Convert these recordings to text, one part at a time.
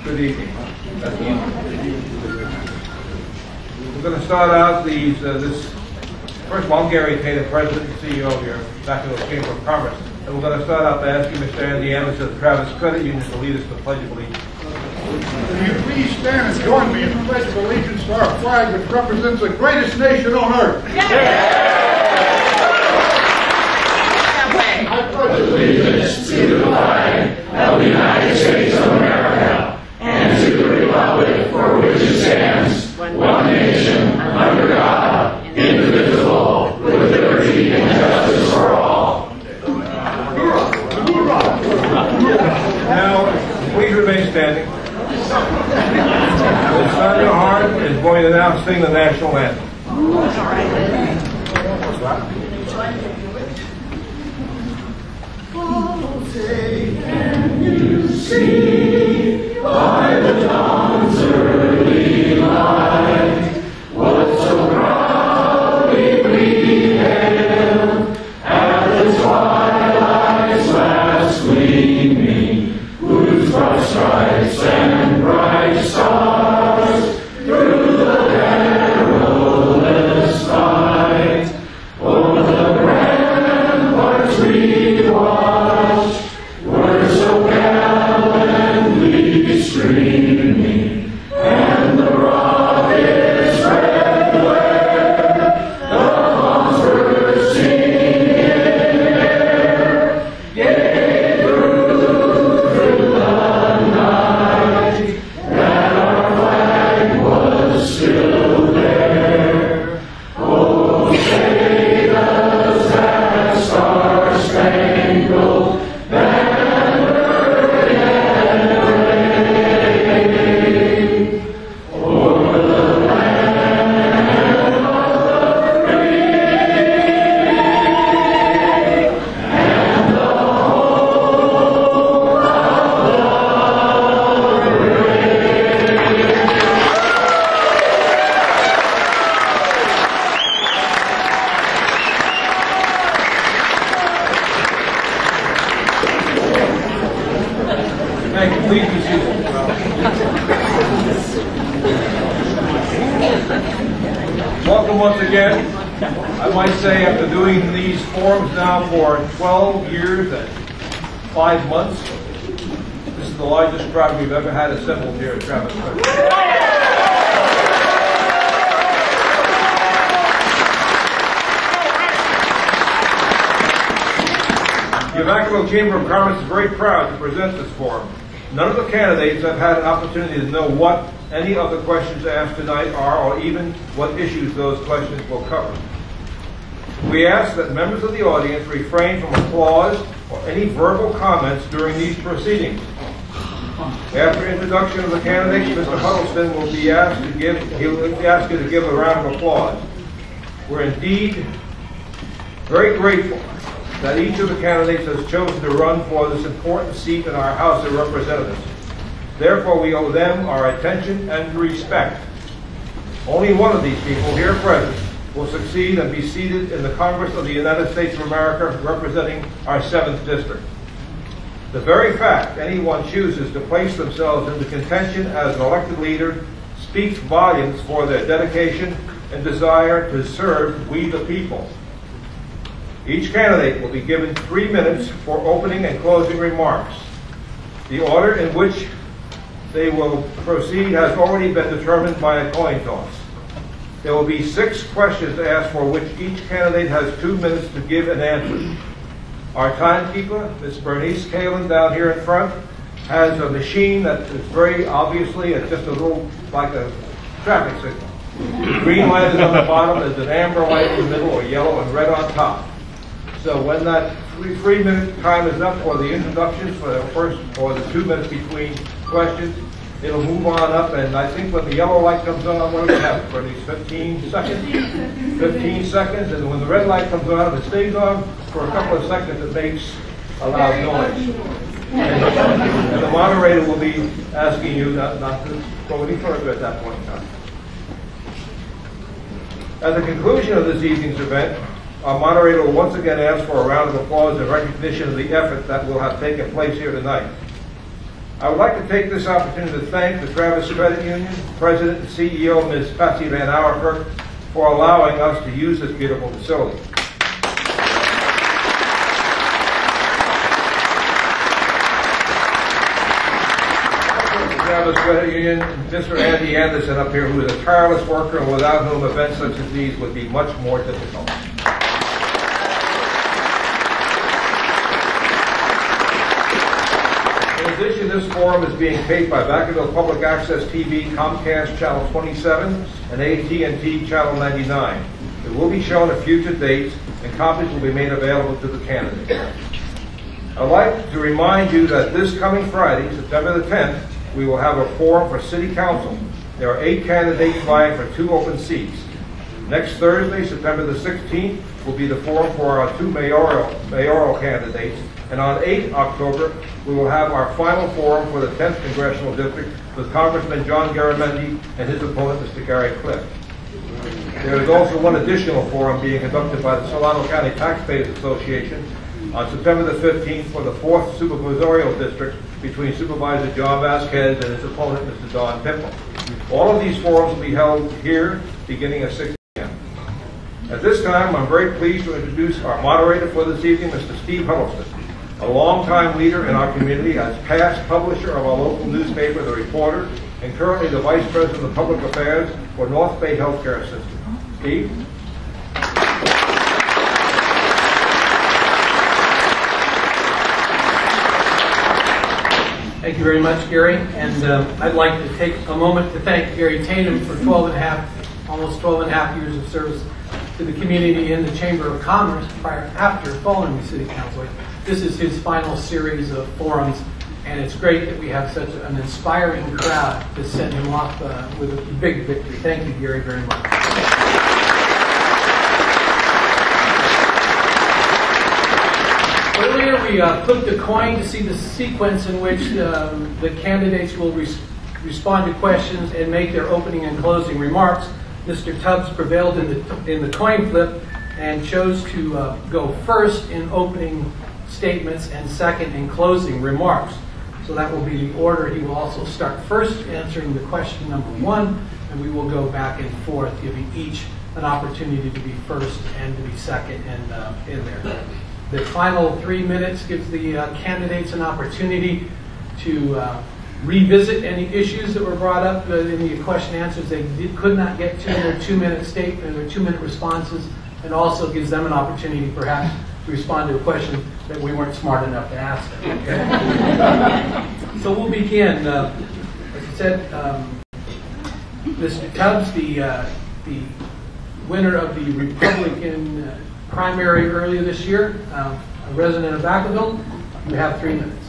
Good evening. We're going to start out first of all, I'm Gary Taylor, President and CEO here, back in the Chamber of Commerce. And we're going to start out by asking Mr. Andy Anderson of the Travis Credit Union to lead us to the Pledge of Allegiance. Will you please stand and join me in the Pledge of Allegiance to our flag, which represents the greatest nation on earth? I pledge allegiance to the flag of the United States of America and to the republic for which it stands, one nation, under God, indivisible, with liberty and justice for all. Now, please remain standing. Sonia Hart is going to now sing the national anthem. Oh, say, can you see by the dawn's early light what so proudly we hailed at the twilight's last gleaming, whose broad stripes and bright stars through the perilous fight o'er the ramparts we watched were so gallantly streaming, and the rocket's red glare, the bombs were singing in air, gave through the night that our flag was still there. Oh, say does that star-spangled banner yet wave o'er the land of the free and the home of the brave. Thank you. Please be seated. Welcome once again. I might say after doing these forums now for 12 years and 5 months, this is the largest crowd we've ever had assembled here at Travis Credit. The Yavapai Chamber of Commerce is very proud to present this forum. None of the candidates have had an opportunity to know what any of the questions asked tonight are, or even what issues those questions will cover. We ask that members of the audience refrain from applause or any verbal comments during these proceedings. After introduction of the candidates, Mr. Huddleston will be asked to give a round of applause. We're indeed very grateful that each of the candidates has chosen to run for this important seat in our House of Representatives. Therefore, we owe them our attention and respect. Only one of these people here present will succeed and be seated in the Congress of the United States of America representing our 7th District. The very fact anyone chooses to place themselves into contention as an elected leader speaks volumes for their dedication and desire to serve we the people. Each candidate will be given 3 minutes for opening and closing remarks. The order in which they will proceed has already been determined by a coin toss. There will be 6 questions to ask for which each candidate has 2 minutes to give an answer. Our timekeeper, Ms. Bernice Kalin down here in front, has a machine that is very obviously just a little like a traffic signal. The green light is on the bottom, there's an amber light in the middle, or yellow and red on top. So when that 3-minute time is up for the introductions for the first, or the 2 minutes between questions, it'll move on up, and I think when the yellow light comes on, what do we have for these 15 seconds? 15 seconds, and when the red light comes on, if it stays on for a couple of seconds, it makes a loud noise. And the moderator will be asking you not to go any further at that point in time. At the conclusion of this evening's event, our moderator will once again ask for a round of applause in recognition of the effort that will have taken place here tonight. I would like to take this opportunity to thank the Travis Credit Union, President and CEO, Ms. Patsy Van Auwerkerk, for allowing us to use this beautiful facility. Travis Credit Union, Mr. Andy Anderson up here, who is a tireless worker and without whom events such as these would be much more difficult. In addition, this forum is being taped by Vacaville Public Access TV, Comcast Channel 27, and AT&T Channel 99. It will be shown at future dates, and copies will be made available to the candidates. I'd like to remind you that this coming Friday, September the 10th, we will have a forum for City Council. There are 8 candidates vying for 2 open seats. Next Thursday, September the 16th, will be the forum for our 2 mayoral candidates. And on 8 October, we will have our final forum for the 10th Congressional District with Congressman John Garamendi and his opponent, Mr. Gary Cliff. There is also one additional forum being conducted by the Solano County Taxpayers Association on September the 15th for the 4th Supervisorial District between Supervisor John Vasquez and his opponent, Mr. Don Pimple. All of these forums will be held here beginning at 6 p.m. At this time, I'm very pleased to introduce our moderator for this evening, Mr. Steve Huddleston, a longtime leader in our community as past publisher of our local newspaper, The Reporter, and currently the Vice President of Public Affairs for North Bay Healthcare System. Steve? Thank you very much, Gary. And I'd like to take a moment to thank Gary Tatum for almost 12 and a half years of service to the community in the Chamber of Commerce after following the City Council. This is his final series of forums, and it's great that we have such an inspiring crowd to send him off with a big victory. Thank you, Gary, very much. Earlier, we flipped a coin to see the sequence in which the candidates will respond to questions and make their opening and closing remarks. Mr. Tubbs prevailed in the coin flip and chose to go first in opening statements and second in closing remarks. So that will be the order. He will also start first answering the question number 1, and we will go back and forth, giving each an opportunity to be first and to be second in there. The final 3 minutes gives the candidates an opportunity to revisit any issues that were brought up in the question answers they could not get to in their 2-minute statement or 2-minute responses, and also gives them an opportunity perhaps to respond to a question that we weren't smart enough to ask them. Okay? So we'll begin. As I said, Mr. Tubbs, the winner of the Republican primary earlier this year, a resident of Vacaville, you have 3 minutes.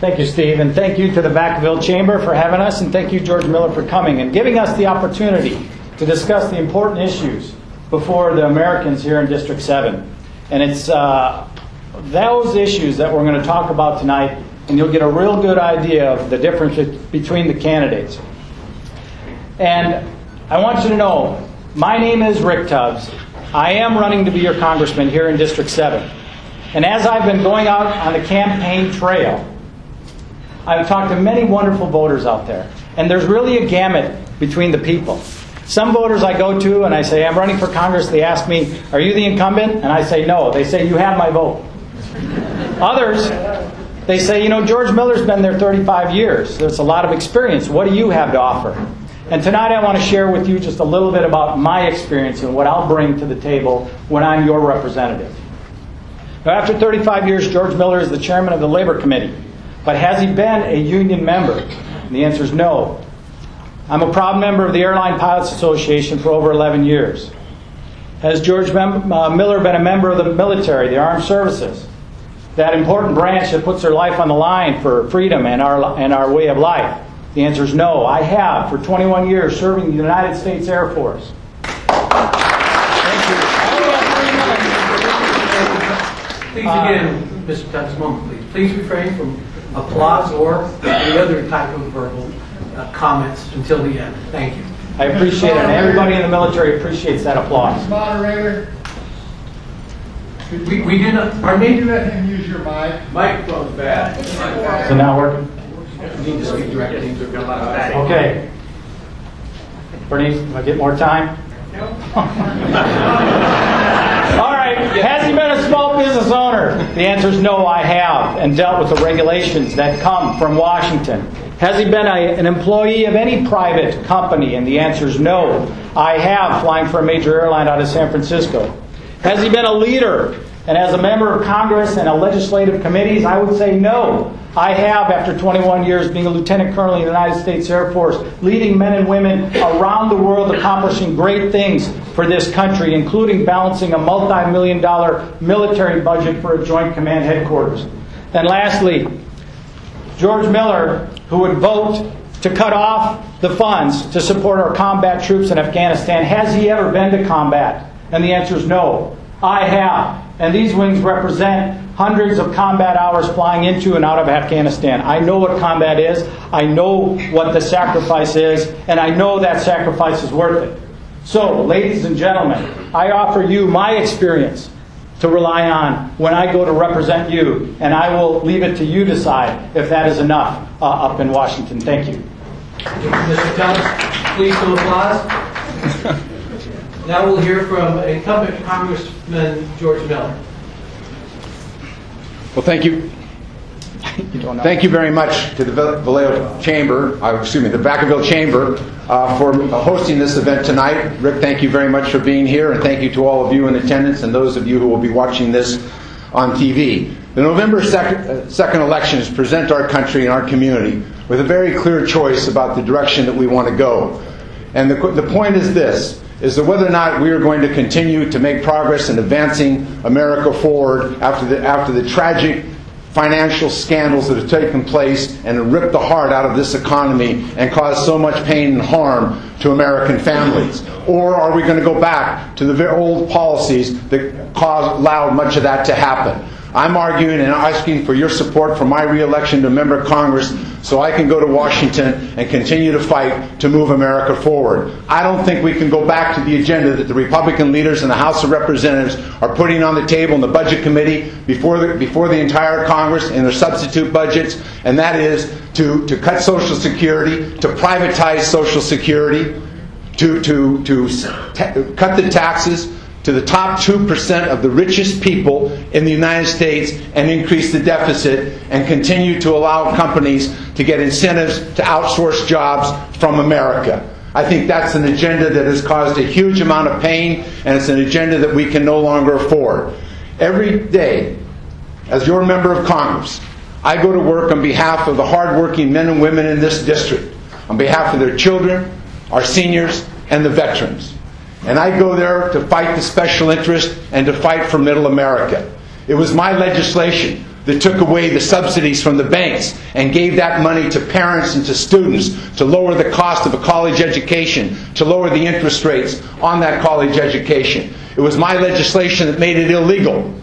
Thank you, Steve, and thank you to the Vacaville Chamber for having us, and thank you, George Miller, for coming and giving us the opportunity to discuss the important issues before the Americans here in District 7. And it's those issues that we're going to talk about tonight, and you'll get a real good idea of the difference between the candidates. And I want you to know, my name is Rick Tubbs. I am running to be your congressman here in District 7. And as I've been going out on the campaign trail, I've talked to many wonderful voters out there. And there's really a gamut between the people. Some voters I go to and I say, I'm running for Congress. They ask me, are you the incumbent? And I say, no. They say, you have my vote. Others, they say, you know, George Miller's been there 35 years. There's a lot of experience. What do you have to offer? And tonight I want to share with you just a little bit about my experience and what I'll bring to the table when I'm your representative. Now, after 35 years, George Miller is the chairman of the Labor Committee. But has he been a union member? And the answer is no. I'm a proud member of the Airline Pilots Association for over 11 years. Has George Miller been a member of the military, the armed services? That important branch that puts their life on the line for freedom and our way of life? The answer is no. I have for 21 years serving the United States Air Force. Thank you. Please again, Mr. Tubbs, moment, please. Please refrain from applause or any other type of verbal comments until the end. Thank you. I appreciate it, and everybody in the military appreciates that applause. Moderator, We do not, pardon can me? you let him use your mic? Microphone's bad. Is it not working? need to speak directly into the microphone. Okay. Bernice, do I get more time? No. All right. Has he been a small business owner? The answer is no, I have, and dealt with the regulations that come from Washington. Has he been an employee of any private company? And the answer is no, I have, flying for a major airline out of San Francisco. Has he been a leader? And as a member of Congress and a legislative committees, I would say no. I have, after 21 years being a lieutenant colonel in the United States Air Force, leading men and women around the world, accomplishing great things for this country, including balancing a multi-million-dollar military budget for a joint command headquarters. And lastly, George Miller, who would vote to cut off the funds to support our combat troops in Afghanistan, has he ever been to combat? And the answer is no. I have. And these wings represent hundreds of combat hours flying into and out of Afghanistan. I know what combat is. I know what the sacrifice is. And I know that sacrifice is worth it. So, ladies and gentlemen, I offer you my experience to rely on when I go to represent you. And I will leave it to you to decide if that is enough up in Washington. Thank you. Mr. Tubbs, please some applause. Now we'll hear from incumbent Congressman George Miller. Well, thank you. Thank you very much to the Vacaville Chamber for hosting this event tonight. Rick, thank you very much for being here, and thank you to all of you in attendance and those of you who will be watching this on TV. The November 2nd elections present our country and our community with a very clear choice about the direction that we want to go. And the point is this, is that whether or not we are going to continue to make progress in advancing America forward after the tragic financial scandals that have taken place and ripped the heart out of this economy and caused so much pain and harm to American families. Or are we going to go back to the very old policies that allowed much of that to happen? I'm arguing and asking for your support for my re-election to a member of Congress so I can go to Washington and continue to fight to move America forward. I don't think we can go back to the agenda that the Republican leaders in the House of Representatives are putting on the table in the Budget Committee before the entire Congress in their substitute budgets, and that is to cut Social Security, to privatize Social Security, to cut the taxes to the top 2% of the richest people in the United States and increase the deficit and continue to allow companies to get incentives to outsource jobs from America. I think that's an agenda that has caused a huge amount of pain, and it's an agenda that we can no longer afford. Every day, as your member of Congress, I go to work on behalf of the hardworking men and women in this district, on behalf of their children, our seniors, and the veterans. And I go there to fight the special interest and to fight for middle America. It was my legislation that took away the subsidies from the banks and gave that money to parents and to students to lower the cost of a college education, to lower the interest rates on that college education. It was my legislation that made it illegal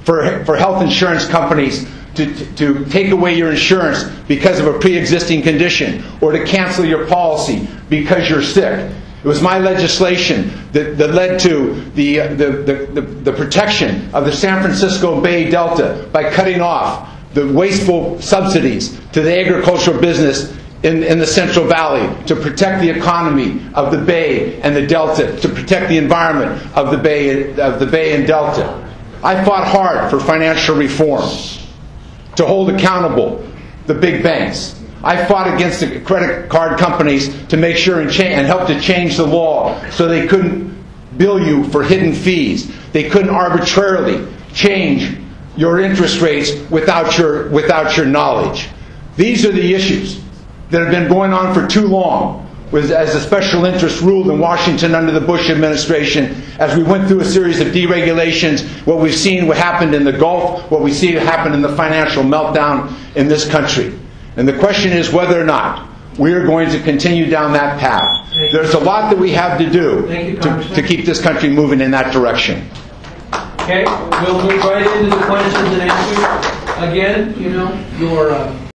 for health insurance companies to take away your insurance because of a pre-existing condition or to cancel your policy because you're sick. It was my legislation that led to the protection of the San Francisco Bay Delta by cutting off the wasteful subsidies to the agricultural business in the Central Valley to protect the economy of the Bay and the Delta, to protect the environment of the Bay and Delta. I fought hard for financial reform, to hold accountable the big banks. I fought against the credit card companies to make sure and help to change the law so they couldn't bill you for hidden fees. They couldn't arbitrarily change your interest rates without your knowledge. These are the issues that have been going on for too long as a special interest ruled in Washington under the Bush administration. As we went through a series of deregulations, what we've seen what happened in the Gulf, what we see happen in the financial meltdown in this country. And the question is whether or not we are going to continue down that path. There's a lot that we have to do to keep this country moving in that direction. Okay, we'll move right into the questions and answers. Again, your